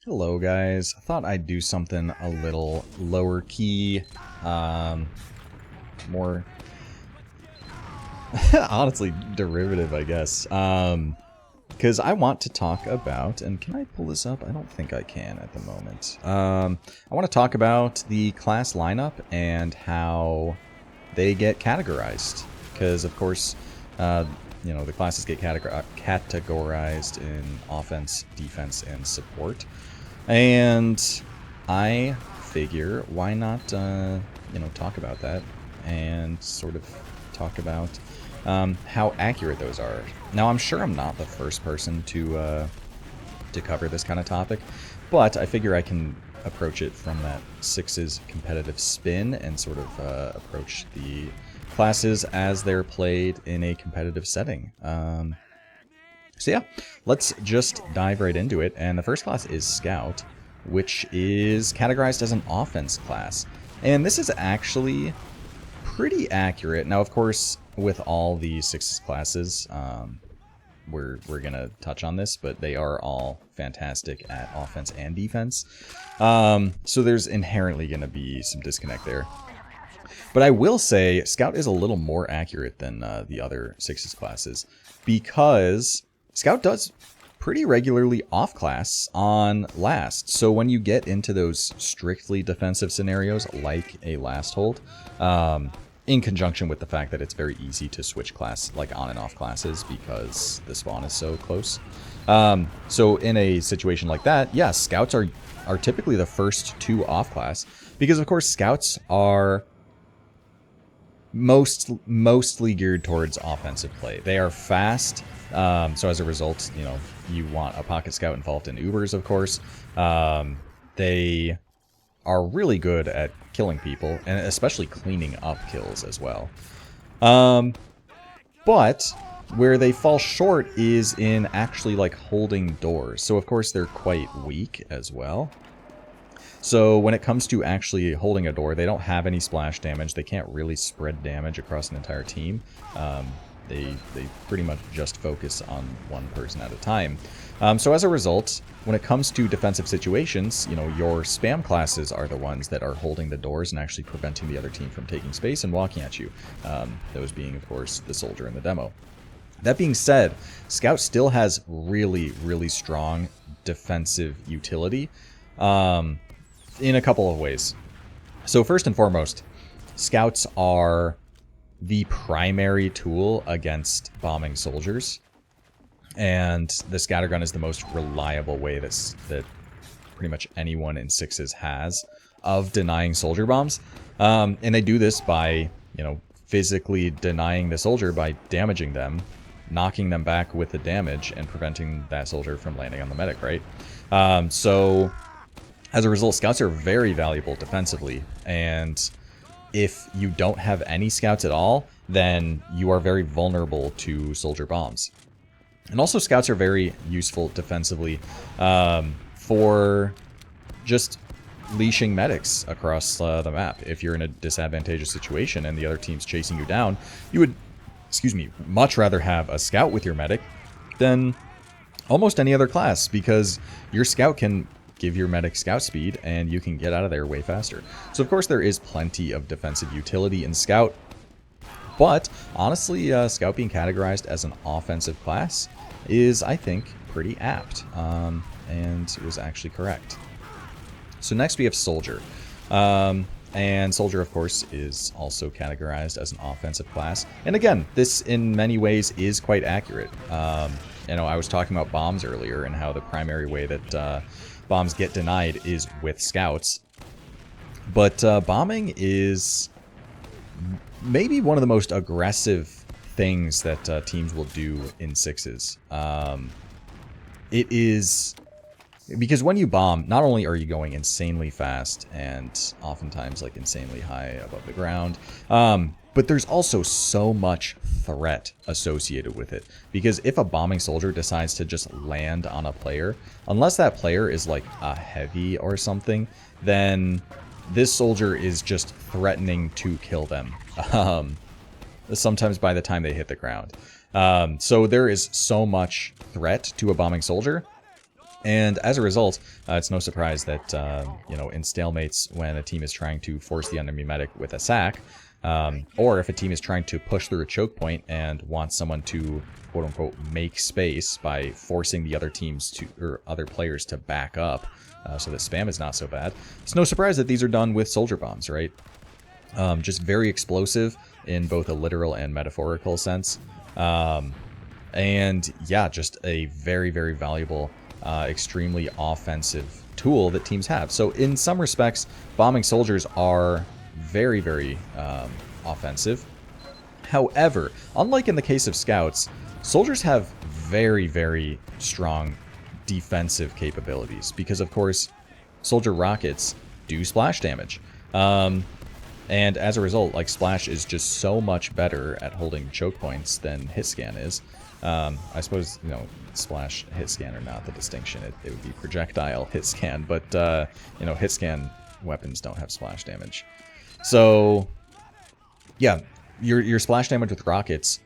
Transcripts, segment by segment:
Hello guys, I thought I'd do something a little lower key, more, honestly, derivative, I guess, because I want to talk about, and can I pull this up? I don't think I can at the moment. I want to talk about the class lineup and how they get categorized, because of course, you know, the classes get categorized in offense, defense, and support. And I figure, why not, you know, talk about that and sort of talk about how accurate those are. Now, I'm sure I'm not the first person to cover this kind of topic, but I figure I can approach it from that Six's competitive spin and sort of approach the classes as they're played in a competitive setting. So yeah, let's just dive right into it. And the first class is Scout, which is categorized as an offense class. And this is actually pretty accurate. Now, of course, with all the Six's classes, we're going to touch on this, but they are all fantastic at offense and defense. So there's inherently going to be some disconnect there. But I will say Scout is a little more accurate than the other Six's classes, because Scout does pretty regularly off-class on last. So when you get into those strictly defensive scenarios, like a last hold, in conjunction with the fact that it's very easy to switch class, like on and off classes, because the spawn is so close. So in a situation like that, yeah, Scouts are typically the first two off-class, because of course Scouts are mostly geared towards offensive play. They are fast. So as a result, you know, you want a pocket scout involved in Ubers, of course. They are really good at killing people, and especially cleaning up kills as well. But where they fall short is in actually like holding doors. So of course they're quite weak as well. So when it comes to actually holding a door, they don't have any splash damage. They can't really spread damage across an entire team. They pretty much just focus on one person at a time. So as a result, when it comes to defensive situations, you know, your spam classes are the ones that are holding the doors and actually preventing the other team from taking space and walking at you. Those being, of course, the soldier and the demo. That being said, Scout still has really, really strong defensive utility in a couple of ways. So first and foremost, Scouts are the primary tool against bombing soldiers, and the scattergun is the most reliable way that pretty much anyone in Sixes has of denying soldier bombs. And they do this by, you know, physically denying the soldier by damaging them, knocking them back with the damage, and preventing that soldier from landing on the medic, right? So as a result, Scouts are very valuable defensively, and if you don't have any Scouts at all, then you are very vulnerable to soldier bombs. And also Scouts are very useful defensively for just leashing medics across the map. If you're in a disadvantageous situation and the other team's chasing you down, you would, much rather have a Scout with your medic than almost any other class, because your Scout can give your medic scout speed, and you can get out of there way faster. So of course there is plenty of defensive utility in Scout, but honestly, Scout being categorized as an offensive class is, I think, pretty apt, and it was actually correct. So next we have Soldier. And Soldier, of course, is also categorized as an offensive class. And again, this in many ways is quite accurate. You know, I was talking about bombs earlier and how the primary way that bombs get denied is with Scouts. But bombing is maybe one of the most aggressive things that teams will do in Sixes. It is because when you bomb, not only are you going insanely fast and oftentimes like insanely high above the ground, but there's also so much threat associated with it. Because if a bombing soldier decides to just land on a player, unless that player is like a heavy or something, then this soldier is just threatening to kill them. Sometimes by the time they hit the ground. So there is so much threat to a bombing soldier. And as a result, it's no surprise that, you know, in stalemates, when a team is trying to force the enemy medic with a sack, or if a team is trying to push through a choke point and wants someone to, quote-unquote, make space by forcing the other teams to, or other players to back up, so that spam is not so bad, it's no surprise that these are done with soldier bombs, right? Just very explosive in both a literal and metaphorical sense. And yeah, just a very, very valuable, extremely offensive tool that teams have. So in some respects, bombing soldiers are very, very offensive. However, unlike in the case of scouts, soldiers have very, very strong defensive capabilities because, of course, soldier rockets do splash damage. And as a result, like, Splash is just so much better at holding choke points than Hitscan is. I suppose, you know, Splash, Hitscan are not the distinction. It would be projectile Hitscan, but, you know, Hitscan weapons don't have splash damage. So, yeah, your splash damage with rockets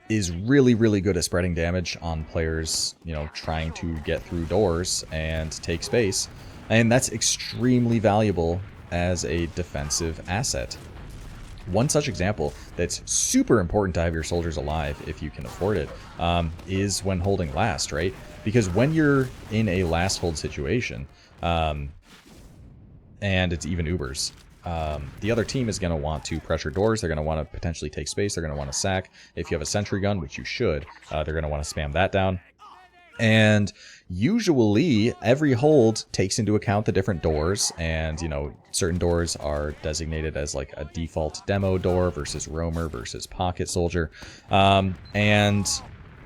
is really, really good at spreading damage on players, you know, trying to get through doors and take space. And that's extremely valuable as a defensive asset. One such example that's super important to have your soldiers alive, if you can afford it, is when holding last, right? Because when you're in a last hold situation, and it's even Ubers, the other team is going to want to pressure doors, they're going to want to potentially take space, they're going to want to sack. If you have a sentry gun, which you should, they're going to want to spam that down. And usually every hold takes into account the different doors, and, you know, certain doors are designated as like a default demo door versus roamer versus pocket soldier. And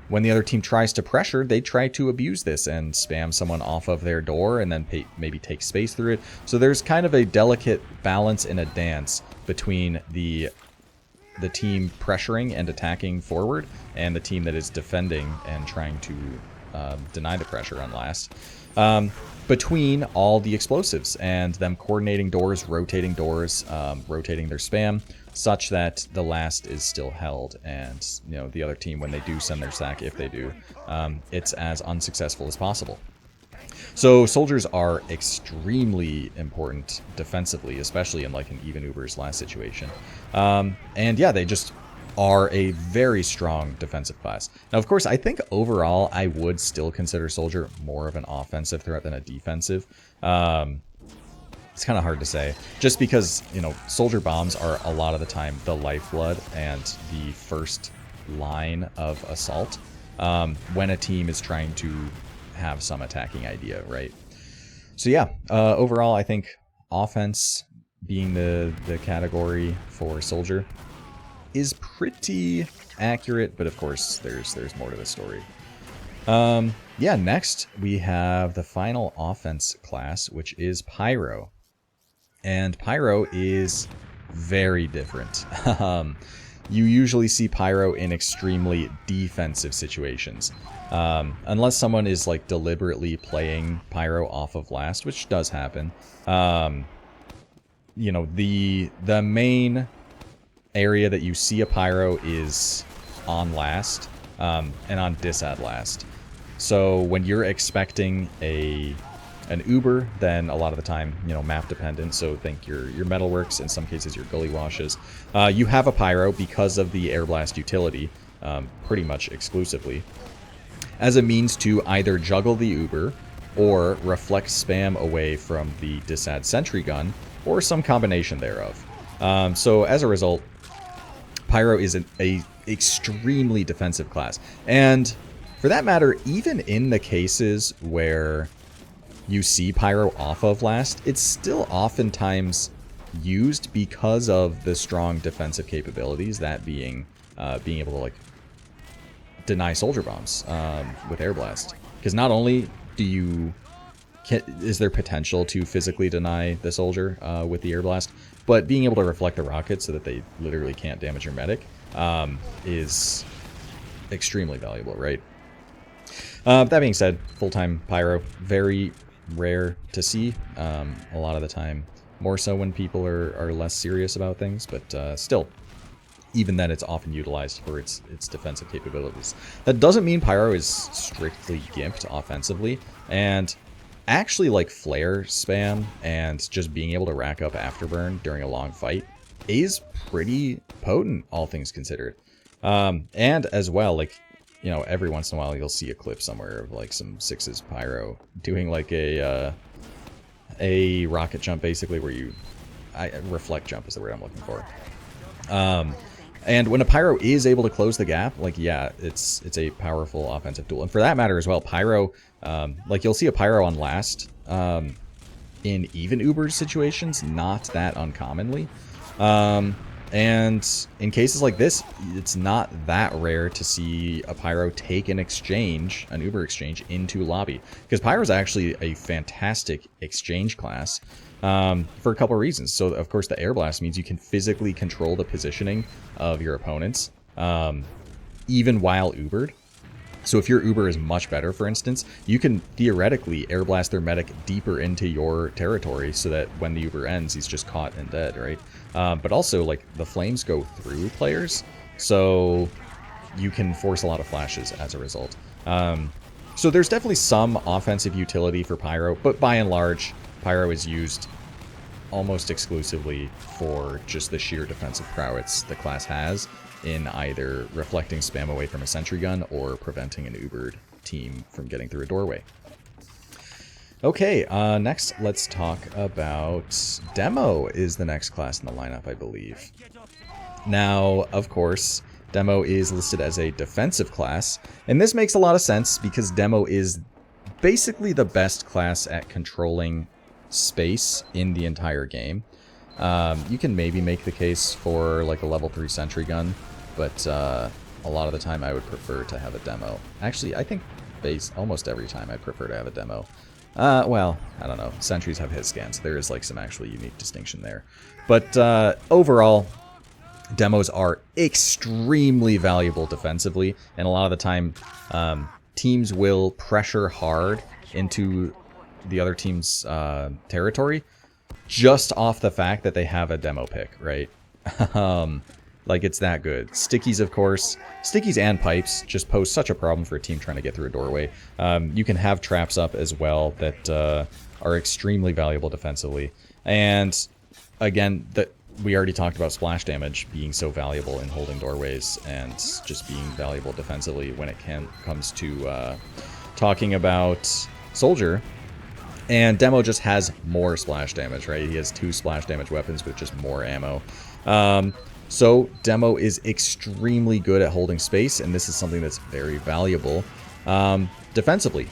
when the other team tries to pressure, they try to abuse this and spam someone off of their door and then maybe take space through it. So there's kind of a delicate balance in a dance between the team pressuring and attacking forward and the team that is defending and trying to deny the pressure on last, between all the explosives and them coordinating doors, rotating their spam, such that the last is still held, and, you know, the other team, when they do send their sack, if they do, it's as unsuccessful as possible. So soldiers are extremely important defensively, especially in like an even Uber's last situation. And yeah, they just are a very strong defensive class. Now, of course, I think overall I would still consider soldier more of an offensive threat than a defensive. It's kind of hard to say, just because, you know, soldier bombs are a lot of the time the lifeblood and the first line of assault when a team is trying to have some attacking idea, right? So yeah, overall I think offense being the category for soldier is pretty accurate, but of course there's more to the story. Yeah, next we have the final offense class, which is Pyro. And Pyro is very different. You usually see Pyro in extremely defensive situations. Unless someone is like deliberately playing Pyro off of last, which does happen. You know, the main area that you see a Pyro is on last, and on disad last. So when you're expecting an Uber, then a lot of the time, you know, map dependent, so think your metalworks, in some cases your gully washes, you have a Pyro because of the air blast utility, pretty much exclusively, as a means to either juggle the Uber or reflect spam away from the disad sentry gun, or some combination thereof. So as a result, Pyro is a extremely defensive class. And for that matter, even in the cases where you see Pyro off of last, it's still oftentimes used because of the strong defensive capabilities, that being being able to like deny soldier bombs with air blast. Because not only is there potential to physically deny the soldier with the air blast, but being able to reflect the rockets so that they literally can't damage your medic is extremely valuable, right? That being said, full-time Pyro, very rare to see. A lot of the time, more so when people are less serious about things, but still, even then it's often utilized for its defensive capabilities. That doesn't mean Pyro is strictly gimped offensively, and actually like flare spam and just being able to rack up afterburn during a long fight is pretty potent, all things considered. And as well, like, you know, every once in a while you'll see a clip somewhere of like some 6's Pyro doing like a rocket jump, basically, where you reflect jump is the word I'm looking for. And when a Pyro is able to close the gap, like, yeah, it's a powerful offensive tool. And for that matter as well, Pyro, like, you'll see a Pyro on last in even Uber situations, not that uncommonly. And in cases like this, it's not that rare to see a Pyro take an exchange, an Uber exchange, into lobby. Because Pyro is actually a fantastic exchange class for a couple of reasons. So, of course, the Air Blast means you can physically control the positioning of your opponents, even while Ubered. So if your Uber is much better, for instance, you can theoretically Air Blast their medic deeper into your territory so that when the Uber ends, he's just caught and dead, right? But also, like, the flames go through players, so you can force a lot of flashes as a result. So there's definitely some offensive utility for Pyro, but by and large, Pyro is used almost exclusively for just the sheer defensive prowess the class has in either reflecting spam away from a sentry gun or preventing an Ubered team from getting through a doorway. Okay, next let's talk about Demo is the next class in the lineup, I believe. Now, of course, Demo is listed as a defensive class, and this makes a lot of sense because Demo is basically the best class at controlling space in the entire game. You can maybe make the case for like a level 3 sentry gun, but a lot of the time I would prefer to have a Demo. Actually, I think almost every time I'd prefer to have a Demo. Well, I don't know. Sentries have hit scans. There is like some actually unique distinction there. But overall, Demos are extremely valuable defensively, and a lot of the time teams will pressure hard into the other team's territory just off the fact that they have a Demo pick, right? Like, it's that good. Stickies, of course. Stickies and pipes just pose such a problem for a team trying to get through a doorway. You can have traps up as well that are extremely valuable defensively. And, again, we already talked about splash damage being so valuable in holding doorways and just being valuable defensively when it comes to talking about Soldier. And Demo just has more splash damage, right? He has 2 splash damage weapons with just more ammo. So Demo is extremely good at holding space, and this is something that's very valuable defensively.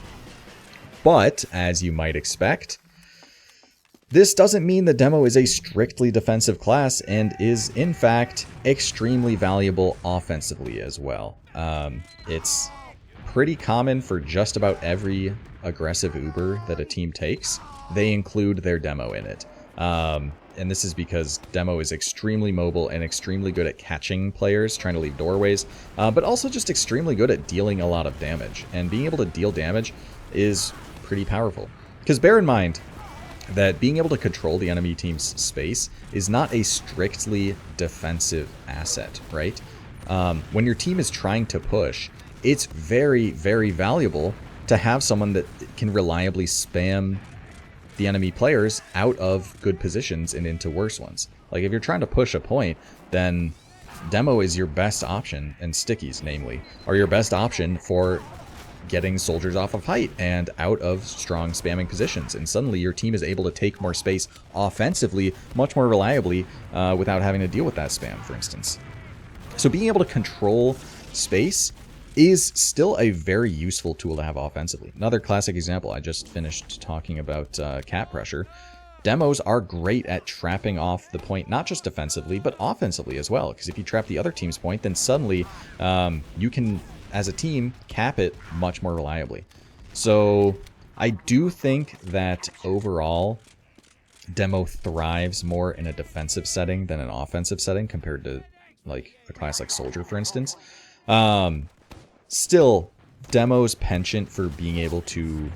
But, as you might expect, this doesn't mean that Demo is a strictly defensive class and is, in fact, extremely valuable offensively as well. It's pretty common for just about every aggressive Uber that a team takes. They include their Demo in it. And this is because Demo is extremely mobile and extremely good at catching players trying to leave doorways, but also just extremely good at dealing a lot of damage. And being able to deal damage is pretty powerful. Because bear in mind that being able to control the enemy team's space is not a strictly defensive asset, right? When your team is trying to push, it's very, very valuable to have someone that can reliably spam the enemy players out of good positions and into worse ones. Like, if you're trying to push a point, then Demo is your best option, and Stickies, namely, are your best option for getting soldiers off of height and out of strong spamming positions. And suddenly your team is able to take more space offensively, much more reliably, without having to deal with that spam, for instance. So being able to control space is still a very useful tool to have offensively. Another classic example, I just finished talking about cap pressure. Demos are great at trapping off the point, not just defensively, but offensively as well. Because if you trap the other team's point, then suddenly you can, as a team, cap it much more reliably. So I do think that overall, Demo thrives more in a defensive setting than an offensive setting compared to like a class like Soldier, for instance. Still, Demo's penchant for being able to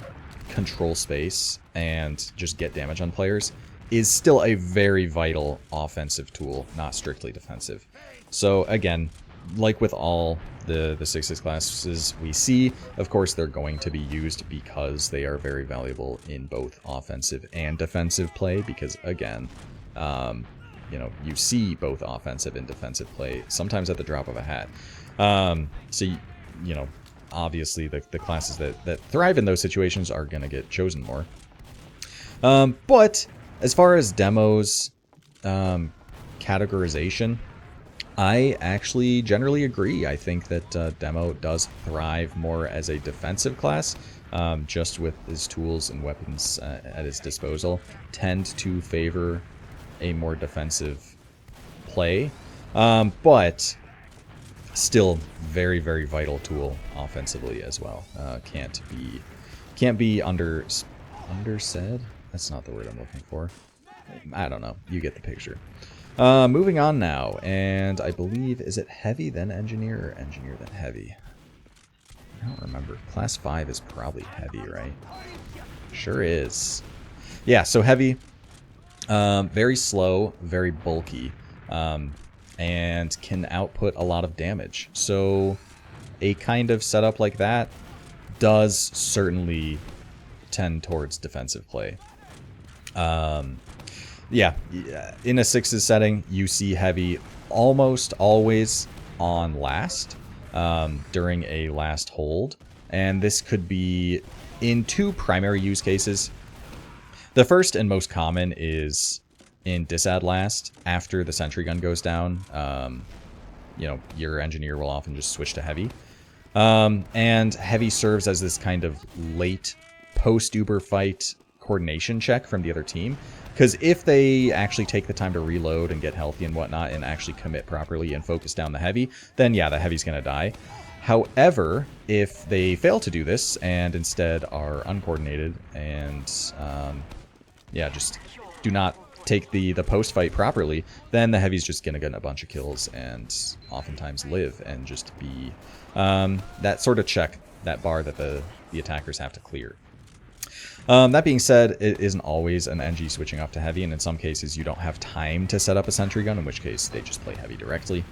control space and just get damage on players is still a very vital offensive tool, not strictly defensive. So again, like with all the 6/6 classes we see, of course they're going to be used because they are very valuable in both offensive and defensive play, because again, you know, you see both offensive and defensive play sometimes at the drop of a hat. So, you know, obviously the classes that thrive in those situations are going to get chosen more. But as far as demos categorization, I actually generally agree. I think that Demo does thrive more as a defensive class, just with his tools and weapons at his disposal, tend to favor a more defensive play, but still very, very vital tool offensively as well. Can't be undersaid. That's not the word I'm looking for. I don't know. You get the picture. Moving on now, and I believe, is it heavy then engineer or engineer then heavy? I don't remember. Class 5 is probably heavy, right? Sure is. Yeah, so heavy, very slow, very bulky, and can output a lot of damage. So a kind of setup like that does certainly tend towards defensive play. Yeah, in a 6's setting, you see heavy almost always on last, during a last hold. And this could be in two primary use cases. The first and most common is in disad last, after the sentry gun goes down. You know, your engineer will often just switch to heavy. And heavy serves as this kind of late post-uber fight coordination check from the other team. Because if they actually take the time to reload and get healthy and whatnot and actually commit properly and focus down the heavy, then yeah, the heavy's going to die. However, if they fail to do this and instead are uncoordinated and yeah, just do not take the post-fight properly, then the heavy's just going to get a bunch of kills and oftentimes live and just be that sort of check, that bar that the attackers have to clear. That being said, it isn't always an NG switching up to heavy, and in some cases you don't have time to set up a sentry gun, in which case they just play heavy directly.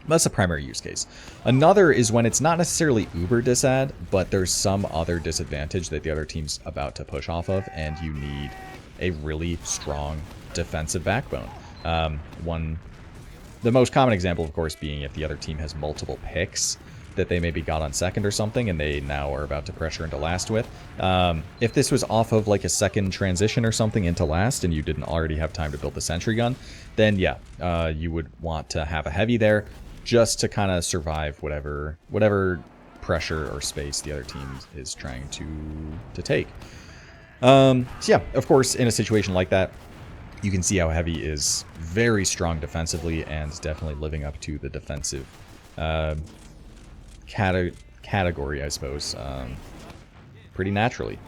That's a primary use case. Another is when it's not necessarily uber disad, but there's some other disadvantage that the other team's about to push off of, and you need a really strong defensive backbone. The most common example, of course, being if the other team has multiple picks that they maybe got on second or something, and they now are about to pressure into last with. If this was off of like a second transition or something into last, and you didn't already have time to build the sentry gun, then yeah, you would want to have a heavy there, just to kind of survive whatever pressure or space the other team is trying to take. So yeah, of course, in a situation like that, you can see how heavy is very strong defensively and definitely living up to the defensive category, I suppose, pretty naturally.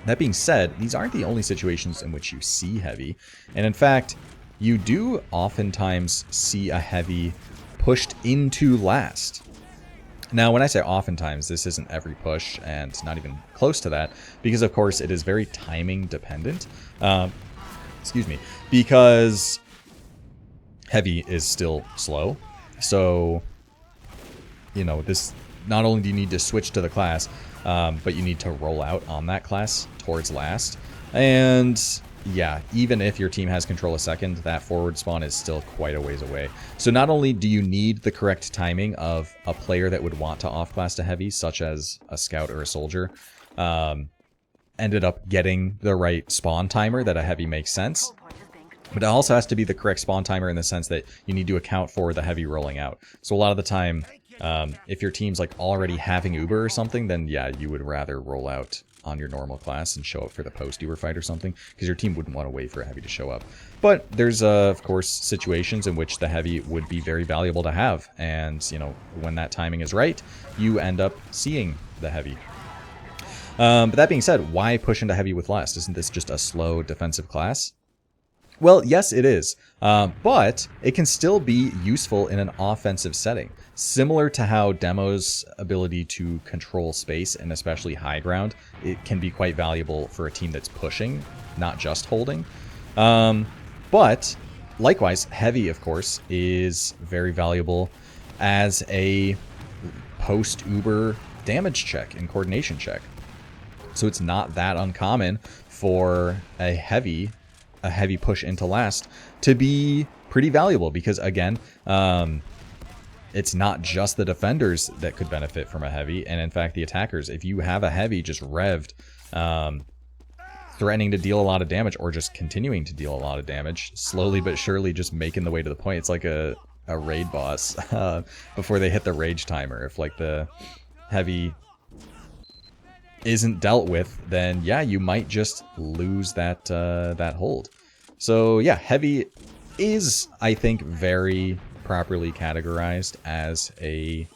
That being said, these aren't the only situations in which you see heavy, and in fact, you do oftentimes see a heavy pushed into last. Now, when I say oftentimes, this isn't every push, and not even close to that, because of course it is very timing dependent. Excuse me, because heavy is still slow, so you know, this, not only do you need to switch to the class, but you need to roll out on that class towards last. And yeah, even if your team has control a second, that forward spawn is still quite a ways away. So not only do you need the correct timing of a player that would want to off-class to heavy, such as a scout or a soldier, ended up getting the right spawn timer that a heavy makes sense. But it also has to be the correct spawn timer in the sense that you need to account for the heavy rolling out. So a lot of the time, if your team's like already having Uber or something, then yeah, you would rather roll out on your normal class and show up for the post-Uber fight or something, because your team wouldn't want to wait for a heavy to show up. But there's, of course, situations in which the heavy would be very valuable to have, and, you know, when that timing is right, you end up seeing the heavy. But that being said, why push into heavy with last? Isn't this just a slow defensive class? Well, yes, it is, but it can still be useful in an offensive setting, similar to how Demo's ability to control space, and especially high ground, it can be quite valuable for a team that's pushing, not just holding. But Likewise, heavy, of course, is very valuable as a post-uber damage check and coordination check. So it's not that uncommon for a heavy push into last to be pretty valuable because, again, it's not just the defenders that could benefit from a heavy, and in fact the attackers. If you have a heavy just revved, threatening to deal a lot of damage or just continuing to deal a lot of damage, slowly but surely just making the way to the point. It's like a raid boss before they hit the rage timer. If like the heavy isn't dealt with, then yeah, you might just lose that that hold. So yeah, heavy is, I think, very properly categorized as a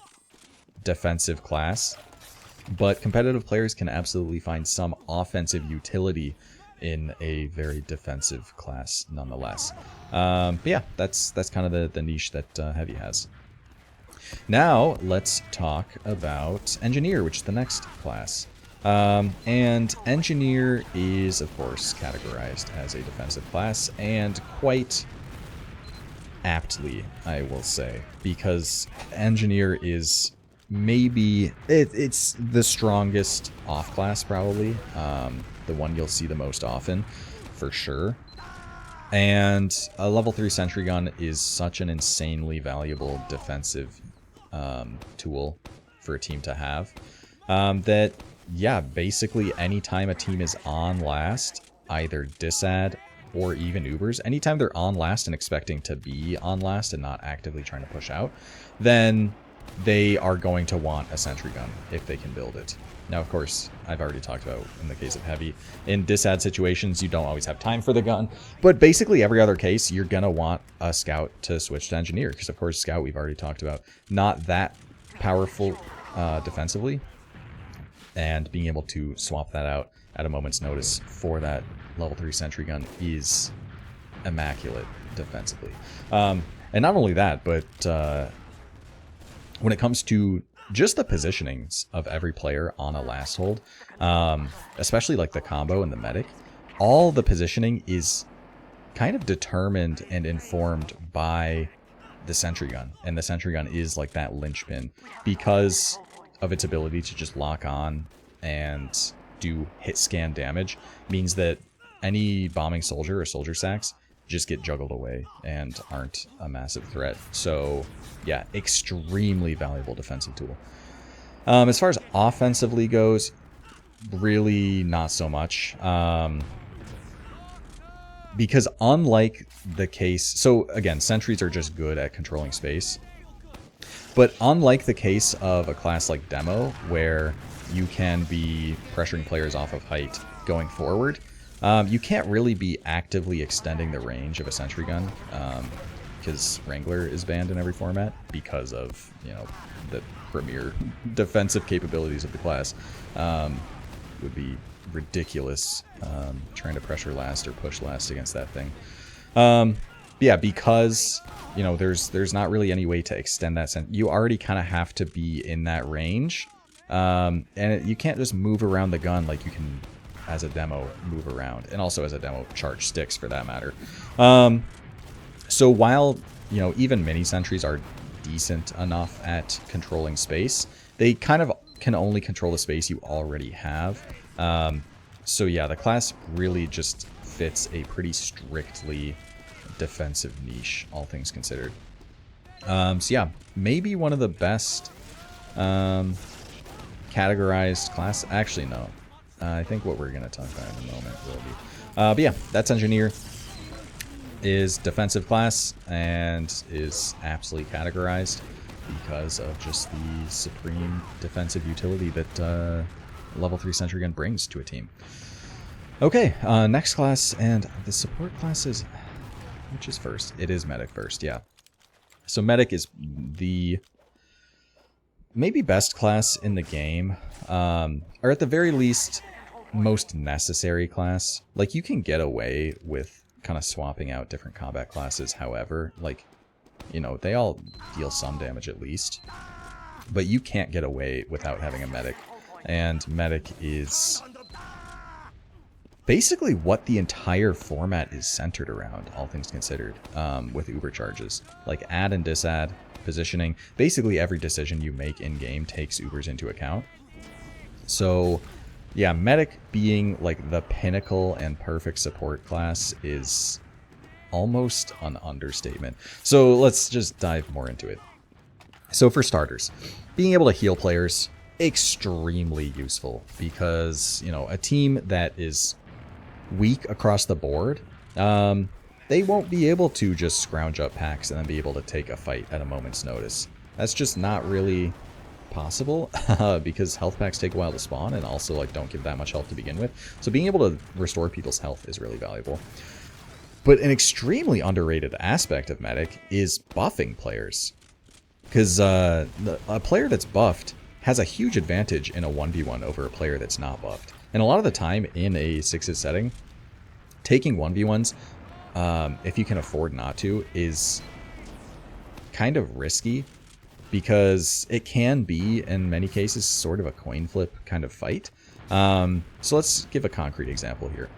defensive class, but competitive players can absolutely find some offensive utility in a very defensive class nonetheless. But yeah, that's kind of the niche that heavy has. Now let's talk about engineer, which is the next class. And engineer is, of course, categorized as a defensive class, and quite aptly, I will say, because engineer is maybe it's the strongest off class, probably the one you'll see the most often for sure. And a level 3 sentry gun is such an insanely valuable defensive tool for a team to have, that yeah, basically anytime a team is on last, either disad or even Ubers, anytime they're on last and expecting to be on last and not actively trying to push out, then they are going to want a sentry gun if they can build it. Now, of course, I've already talked about in the case of heavy, in disad situations, you don't always have time for the gun, but basically every other case, you're going to want a scout to switch to engineer, because of course scout, we've already talked about, not that powerful defensively, and being able to swap that out at a moment's notice for that level 3 sentry gun is immaculate defensively. And not only that, but when it comes to just the positionings of every player on a last hold, especially like the combo and the medic, all the positioning is kind of determined and informed by the sentry gun. And the sentry gun is like that linchpin because of its ability to just lock on and do hit scan damage, means that any bombing soldier or soldier sacks just get juggled away and aren't a massive threat. So yeah, extremely valuable defensive tool. As far as offensively goes, really not so much. Because unlike the case, so again, sentries are just good at controlling space. But unlike the case of a class like Demo, where you can be pressuring players off of height going forward, you can't really be actively extending the range of a sentry gun, because Wrangler is banned in every format because of, you know, the premier defensive capabilities of the class. Would be ridiculous trying to pressure last or push last against that thing. Yeah, because, you know, there's not really any way to extend that sense. You already kind of have to be in that range, and you can't just move around the gun like you can as a demo move around, and also as a demo charge sticks for that matter. So while, you know, even mini sentries are decent enough at controlling space, they kind of can only control the space you already have. So yeah, the class really just fits a pretty strictly defensive niche, all things considered. So yeah, maybe one of the best categorized class. Actually, no. I think what we're going to talk about in a moment will be. But yeah, that's engineer. Is defensive class and is aptly categorized because of just the supreme defensive utility that level 3 sentry gun brings to a team. Okay, next class, and the support classes. Which is first? It is medic first, yeah. So medic is the maybe best class in the game, or at the very least, most necessary class. Like, you can get away with kind of swapping out different combat classes, however, like, you know, they all deal some damage at least, but you can't get away without having a medic, and medic is basically what the entire format is centered around, all things considered, with Uber charges. Like add and disadd, positioning. Basically every decision you make in-game takes Ubers into account. So, yeah, Medic being like the pinnacle and perfect support class is almost an understatement. So let's just dive more into it. So for starters, being able to heal players, extremely useful because, you know, a team that is weak across the board, they won't be able to just scrounge up packs and then be able to take a fight at a moment's notice. That's just not really possible because health packs take a while to spawn and also like don't give that much health to begin with. So being able to restore people's health is really valuable. But an extremely underrated aspect of Medic is buffing players. Because a player that's buffed has a huge advantage in a 1v1 over a player that's not buffed. And a lot of the time in a 6's setting, taking 1v1s, if you can afford not to, is kind of risky. Because it can be, in many cases, sort of a coin flip kind of fight. So let's give a concrete example here.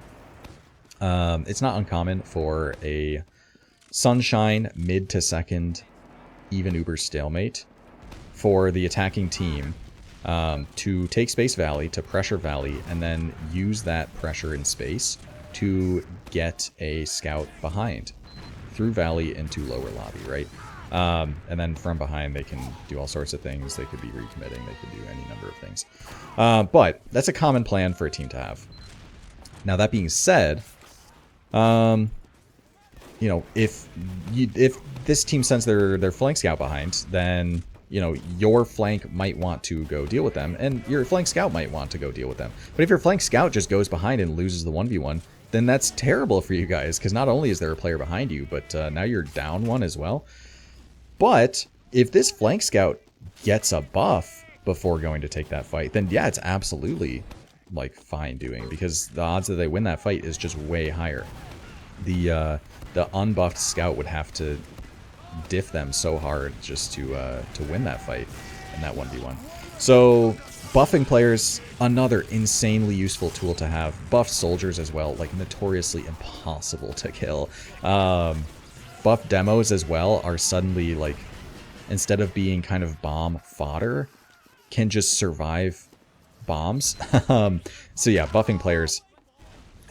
It's not uncommon for a Sunshine mid to second even Uber stalemate for the attacking team to take Space Valley, to pressure Valley, and then use that pressure in space to get a scout behind through Valley into lower lobby, right? And then from behind they can do all sorts of things. They could be recommitting, they could do any number of things. But that's a common plan for a team to have. Now that being said, you know, if this team sends their flank scout behind, then, you know, your flank might want to go deal with them, and your flank scout might want to go deal with them. But if your flank scout just goes behind and loses the 1v1, then that's terrible for you guys, because not only is there a player behind you, but now you're down one as well. But if this flank scout gets a buff before going to take that fight, then yeah, it's absolutely like fine doing, because the odds that they win that fight is just way higher. The unbuffed scout would have to diff them so hard just to win that fight in that 1v1. So buffing players, another insanely useful tool to have. Buffed soldiers as well, like notoriously impossible to kill. Buff demos as well are suddenly like, instead of being kind of bomb fodder, can just survive bombs. So yeah, buffing players,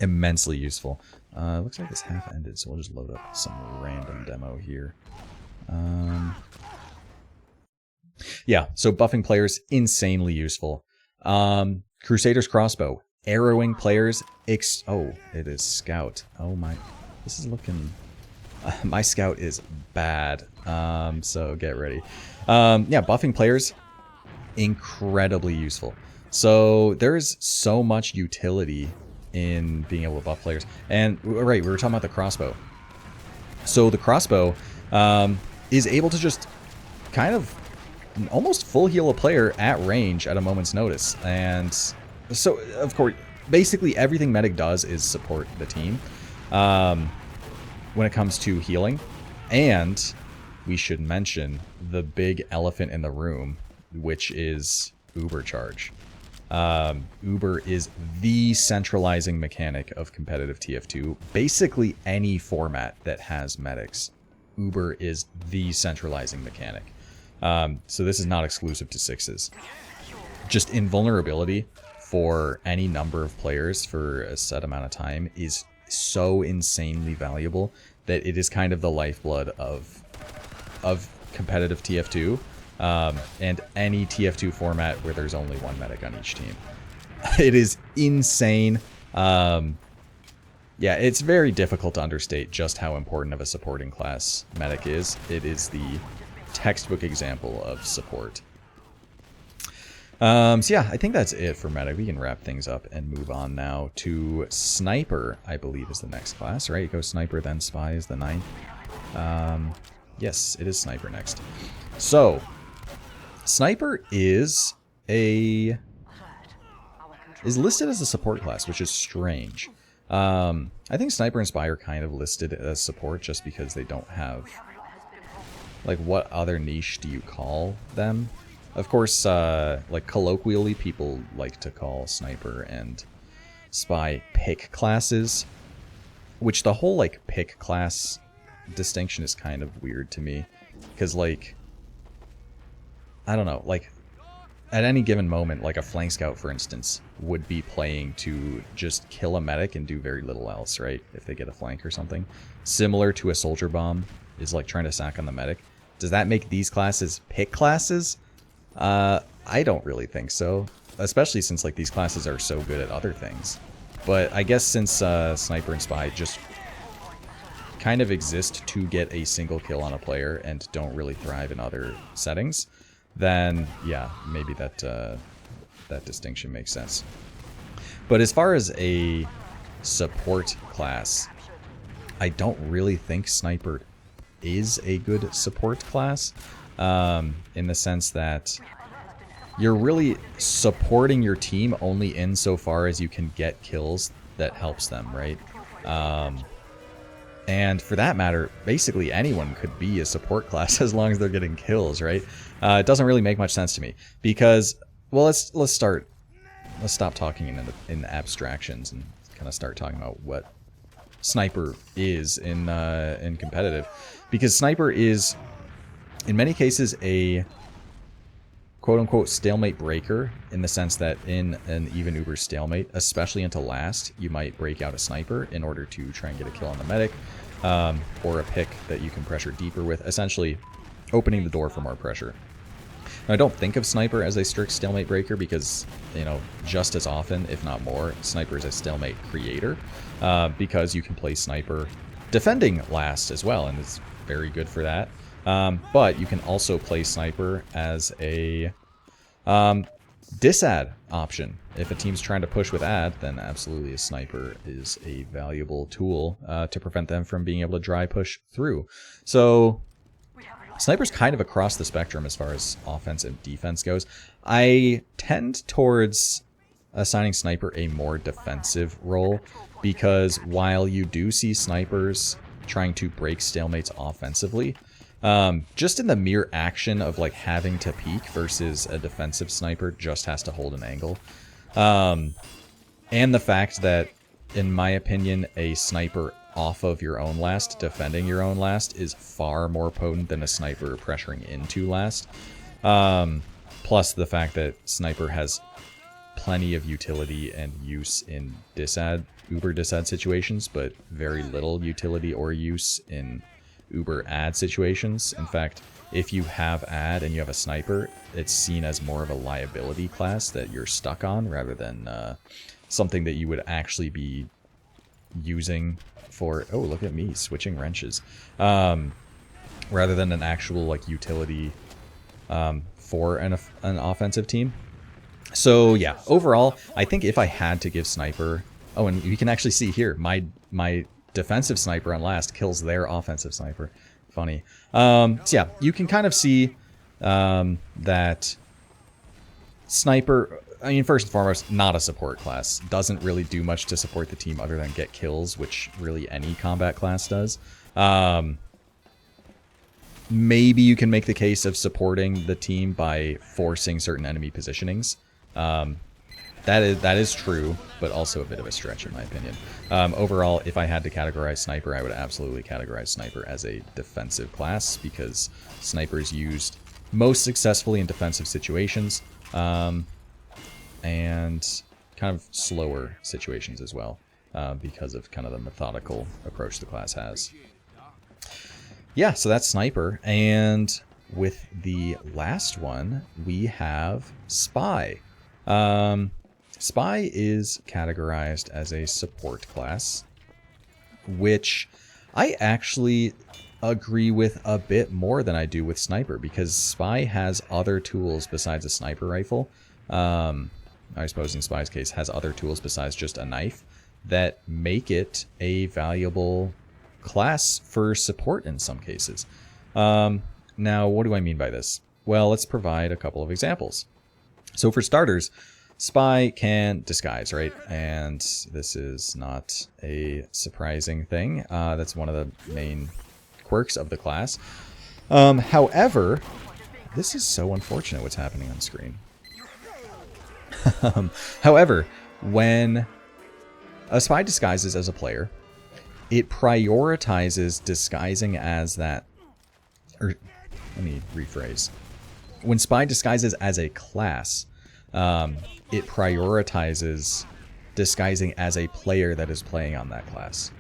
immensely useful. Looks like this half ended, so we'll just load up some random demo here. Yeah, so buffing players, insanely useful. Crusader's crossbow, arrowing players. Oh, it is scout. Oh my, this is looking. My scout is bad. So get ready. Yeah, buffing players, incredibly useful. So there's so much utility in being able to buff players. And right, we were talking about the crossbow. So the crossbow is able to just kind of almost full heal a player at range at a moment's notice. And so, of course, basically everything Medic does is support the team when it comes to healing. And we should mention the big elephant in the room, which is Uber charge. Uber is the centralizing mechanic of competitive TF2. Basically any format that has medics, Uber is the centralizing mechanic. So this is not exclusive to 6's. Just invulnerability for any number of players for a set amount of time is so insanely valuable that it is kind of the lifeblood of competitive TF2. And any TF2 format where there's only one medic on each team. It is insane. Yeah, it's very difficult to understate just how important of a supporting class medic is. It is the textbook example of support. So yeah, I think that's it for medic. We can wrap things up and move on now to sniper, I believe is the next class, right? Go sniper, then spy is the 9th. Yes, it is sniper next. So sniper is listed as a support class, which is strange. I think sniper and spy are kind of listed as support just because they don't have, like, what other niche do you call them? Of course, like colloquially, people like to call sniper and spy pick classes, which the whole like pick class distinction is kind of weird to me, because like, I don't know, like at any given moment, like a flank scout, for instance, would be playing to just kill a medic and do very little else, right? If they get a flank or something. Similar to a soldier bomb is like trying to sack on the medic. Does that make these classes pick classes? I don't really think so. Especially since like these classes are so good at other things. But I guess since Sniper and Spy just kind of exist to get a single kill on a player and don't really thrive in other settings, then yeah, maybe that that distinction makes sense. But as far as a support class, I don't really think Sniper is a good support class, in the sense that you're really supporting your team only insofar as you can get kills that helps them, right? And for that matter, basically anyone could be a support class as long as they're getting kills, right? It doesn't really make much sense to me because, well, let's stop talking in abstractions and kind of start talking about what Sniper is in competitive, because Sniper is in many cases a quote-unquote stalemate breaker, in the sense that in an even uber stalemate, especially into last, you might break out a sniper in order to try and get a kill on the medic, or a pick that you can pressure deeper with, essentially opening the door for more pressure. Now, I don't think of Sniper as a strict stalemate breaker because, you know, just as often, if not more, Sniper is a stalemate creator, because you can play Sniper defending last as well, and it's very good for that. But you can also play Sniper as a disad option. If a team's trying to push with ad, then absolutely a Sniper is a valuable tool to prevent them from being able to dry push through. So Sniper's kind of across the spectrum as far as offense and defense goes. I tend towards assigning Sniper a more defensive role, because while you do see snipers trying to break stalemates offensively, just in the mere action of like having to peek versus a defensive sniper just has to hold an angle. And the fact that, in my opinion, a sniper off of your own last, defending your own last, is far more potent than a sniper pressuring into last. Plus the fact that Sniper has plenty of utility and use in disad, uber disad situations, but very little utility or use in uber ad situations. In fact, if you have ad and you have a sniper, it's seen as more of a liability class that you're stuck on, rather than something that you would actually be using for, oh, look at me switching wrenches, rather than an actual like utility for an offensive team. So yeah, overall, I think if I had to give Sniper, oh, and you can actually see here, my defensive sniper on last kills their offensive sniper. Funny. So yeah, you can kind of see that Sniper, I mean, first and foremost, not a support class. Doesn't really do much to support the team other than get kills, which really any combat class does. Maybe you can make the case of supporting the team by forcing certain enemy positionings. That is true, but also a bit of a stretch in my opinion. Overall, if I had to categorize Sniper, I would absolutely categorize Sniper as a defensive class, because Sniper is used most successfully in defensive situations, and kind of slower situations as well, because of kind of the methodical approach the class has. Yeah, so that's Sniper, and with the last one, we have Spy. Spy is categorized as a support class, which I actually agree with a bit more than I do with Sniper, because Spy has other tools besides a sniper rifle. I suppose in Spy's case, has other tools besides just a knife that make it a valuable class for support in some cases. Now, what do I mean by this? Well, let's provide a couple of examples. So for starters, Spy can disguise, right? And this is not a surprising thing. That's one of the main quirks of the class. However, this is so unfortunate what's happening on screen. However, when a spy disguises as a player. It prioritizes disguising as that... Or, let me rephrase. When spy disguises as a class, it prioritizes disguising as a player that is playing on that class.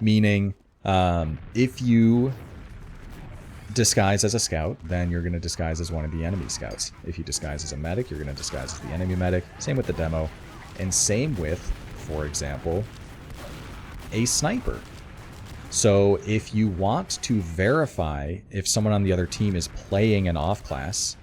Meaning, if you disguise as a scout, then you're going to disguise as one of the enemy scouts. If you disguise as a medic, you're going to disguise as the enemy medic. Same with the demo. And same with, for example, a sniper. So if you want to verify if someone on the other team is playing an off class,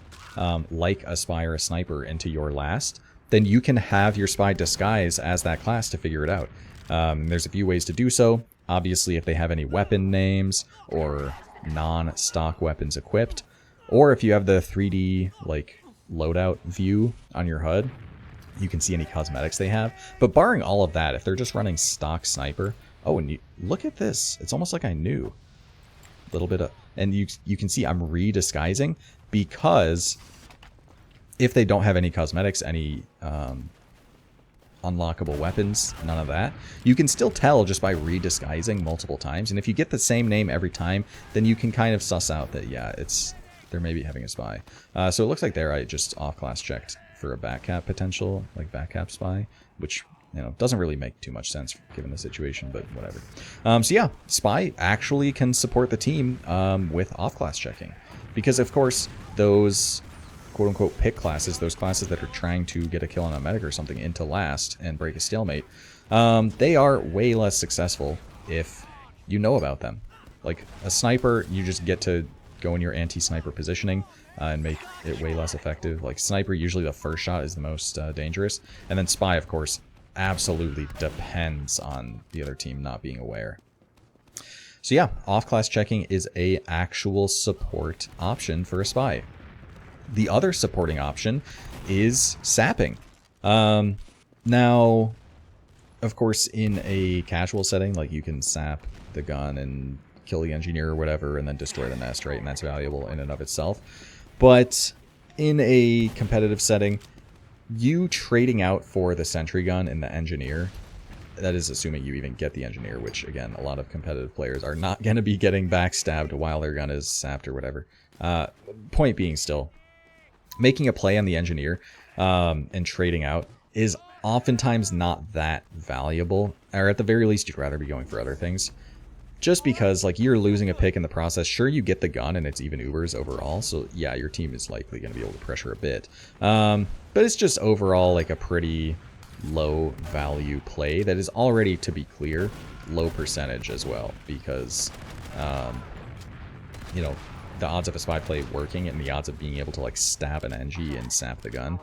like a spy or a sniper, into your last, then you can have your spy disguise as that class to figure it out. There's a few ways to do so. Obviously, if they have any weapon names or non-stock weapons equipped, or if you have the 3D like loadout view on your HUD, you can see any cosmetics they have. But barring all of that, if they're just running stock sniper, oh, and look at this, it's almost like I knew a little bit of, and you can see I'm redisguising because if they don't have any cosmetics, any unlockable weapons, none of that, you can still tell just by redisguising multiple times. And if you get the same name every time, then you can kind of suss out that, yeah, they're maybe having a spy. So it looks like there I just off-class checked for a backcap potential, like backcap spy, which, you know, doesn't really make too much sense given the situation, but whatever. So yeah, spy actually can support the team with off-class checking. Because, of course, those quote-unquote pick classes, those classes that are trying to get a kill on a medic or something into last and break a stalemate, they are way less successful if you know about them. Like a sniper, you just get to go in your anti-sniper positioning and make it way less effective. Like sniper, usually the first shot is the most dangerous. And then spy, of course, absolutely depends on the other team not being aware. So yeah, off-class checking is a actual support option for a spy. The other supporting option is sapping. Now, of course, in a casual setting, like you can sap the gun and kill the engineer or whatever and then destroy the nest, right? And that's valuable in and of itself. But in a competitive setting, you trading out for the sentry gun and the engineer, that is assuming you even get the engineer, which, again, a lot of competitive players are not going to be getting backstabbed while their gun is sapped or whatever. Point being still, making a play on the engineer and trading out is oftentimes not that valuable, or at the very least, you'd rather be going for other things. Just because, like, you're losing a pick in the process. Sure, you get the gun and it's even Ubers overall, so yeah, your team is likely going to be able to pressure a bit. But it's just overall, like, a pretty low value play that is already, to be clear, low percentage as well, because, you know, the odds of a spy play working and the odds of being able to, like, stab an NG and sap the gun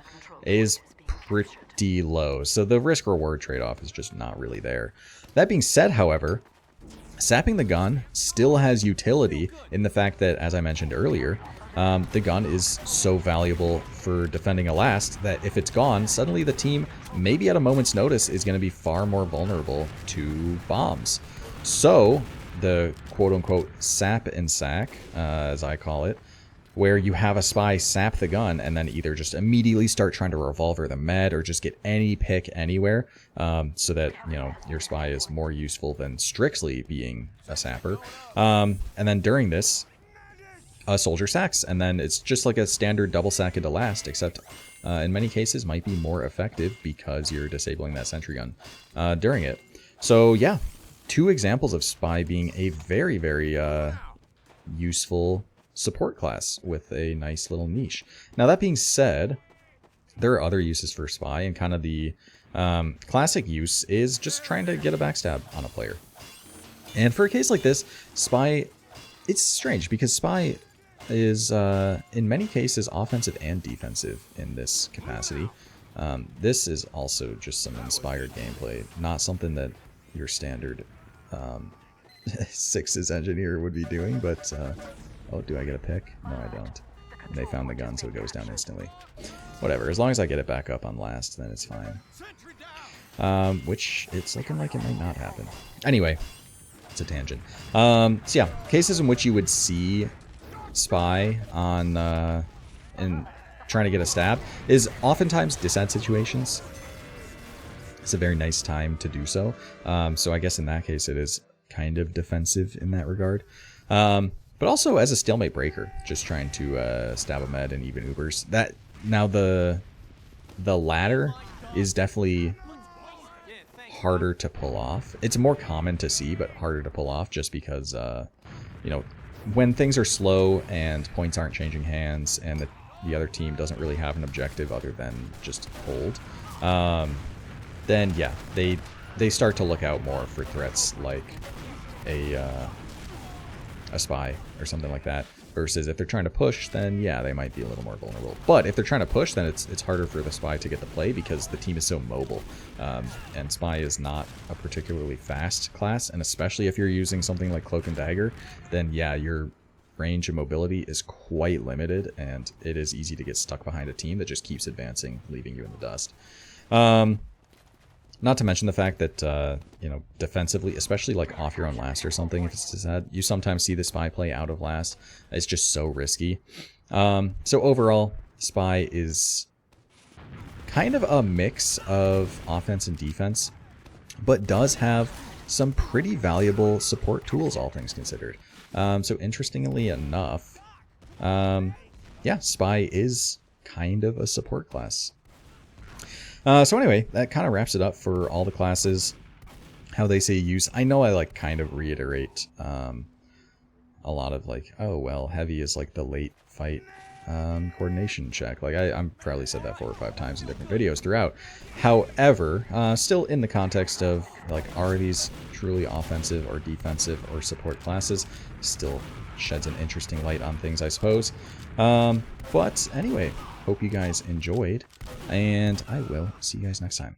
is pretty low. So the risk-reward trade-off is just not really there. That being said, however, sapping the gun still has utility in the fact that, as I mentioned earlier, the gun is so valuable for defending a last that if it's gone, suddenly the team, maybe at a moment's notice, is going to be far more vulnerable to bombs. So the quote-unquote sap and sack, as I call it, where you have a spy sap the gun and then either just immediately start trying to revolver the med or just get any pick anywhere, so that, you know, your spy is more useful than strictly being a sapper. And then during this, a soldier sacks, and then it's just like a standard double sack into last, except in many cases might be more effective because you're disabling that sentry gun during it. So yeah, two examples of spy being a very, very useful support class with a nice little niche. Now, that being said, there are other uses for spy, and kind of the classic use is just trying to get a backstab on a player. And for a case like this, spy, it's strange because spy is in many cases offensive and defensive in this capacity. This is also just some inspired gameplay, not something that your standard Six's engineer would be doing, but oh, do I get a pick? No, I don't. And they found the gun, so it goes down instantly. Whatever, as long as I get it back up on last, then it's fine. Which, it's looking like it might not happen. Anyway, it's a tangent. So yeah, cases in which you would see spy on, and trying to get a stab, is oftentimes disad situations. it's a very nice time to do so. So I guess in that case it is kind of defensive in that regard. But also as a stalemate breaker, just trying to stab a med and even Ubers. That now the latter is definitely harder to pull off. It's more common to see, but harder to pull off just because you know, when things are slow and points aren't changing hands and the other team doesn't really have an objective other than just hold, then yeah, they start to look out more for threats like a spy or something like that. Versus if they're trying to push, then yeah, they might be a little more vulnerable. But if they're trying to push, then it's harder for the spy to get the play because the team is so mobile. And spy is not a particularly fast class, and especially if you're using something like cloak and dagger, then yeah, your range and mobility is quite limited, and it is easy to get stuck behind a team that just keeps advancing, leaving you in the dust. Not to mention the fact that, you know, defensively, especially like off your own last or something, if it's sad, you sometimes see the spy play out of last. It's just so risky. So overall, spy is kind of a mix of offense and defense, but does have some pretty valuable support tools, all things considered. So interestingly enough, yeah, spy is kind of a support class. So anyway, that kind of wraps it up for all the classes, how they say use. I know I like kind of reiterate a lot of like, oh, well, heavy is like the late fight coordination check. Like I'm probably said that 4 or 5 times in different videos throughout. However, still in the context of like, are these truly offensive or defensive or support classes, still sheds an interesting light on things, I suppose. But anyway, hope you guys enjoyed, and I will see you guys next time.